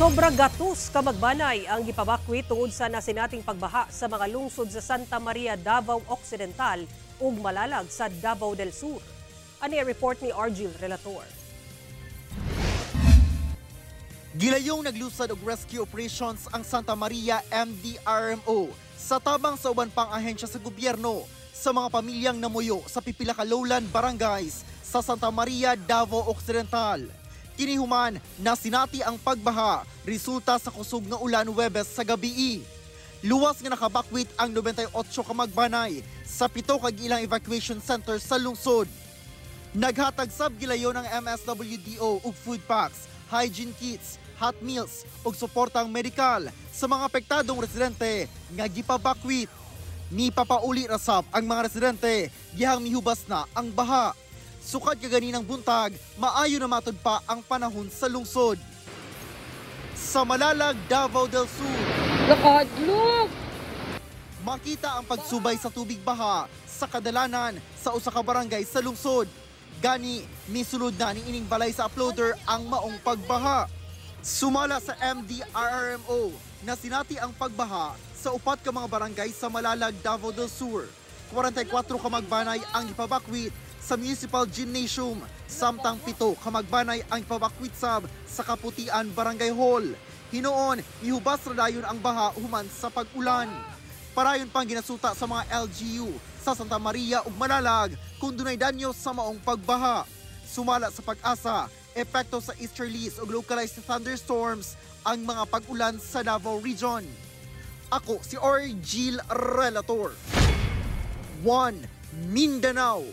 Sobra gatos ka magbanay ang gipabakwit tungod sa nasinating pagbaha sa mga lungsod sa Santa Maria, Davao Occidental ug Malalag sa Davao del Sur. Ani ang report ni Argil Relator. Gilayong naglusad og rescue operations ang Santa Maria MDRMO sa tabang sa uban pang ahensya sa gobyerno sa mga pamilyang namuyo sa pipila ka lowland barangays sa Santa Maria, Davao Occidental. Kinihuman na sinati ang pagbaha resulta sa kusog nga ulan Huwebes sa gabii. Luwas nga nakabakwit ang 98 ka magbanay sa 7 ka ilang evacuation center sa lungsod. Naghatag sab gilayon ng MSWDO og food packs, hygiene kits, hot meals ug suportang medikal sa mga apektadong residente nga gipabakwit. Ni papauli rasab ang mga residente gihang mihubas na ang baha. Sukad kaganinang buntag, maayo na matod pa ang panahon sa lungsod. Sa Malalag, Davao del Sur, Nakadlok! makita ang pagsubay sa tubig baha sa kadalanan sa usa ka barangay sa lungsod. Gani, misulod na ni ining balay sa uploader ang maong pagbaha. Sumala sa MDRRMO na sinati ang pagbaha sa 4 ka mga barangay sa Malalag, Davao del Sur. 44 ka magbanay ang ipabakwit sa Municipal Gymnasium, samtang 7 ka magbanay ang ipabakwit sab sa Kaputian Barangay Hall. Hinoon, ihubas ra dayon ang baha human sa pag-ulan. Parayon pang ginasuta sa mga LGU sa Santa Maria ug Malalag kung dunay danyo sa maong pagbaha. Sumala sa pag-asa, epekto sa easterlies ug localized thunderstorms ang mga pag-ulan sa Davao Region. Ako si Argil Relator. 1 Mindanao.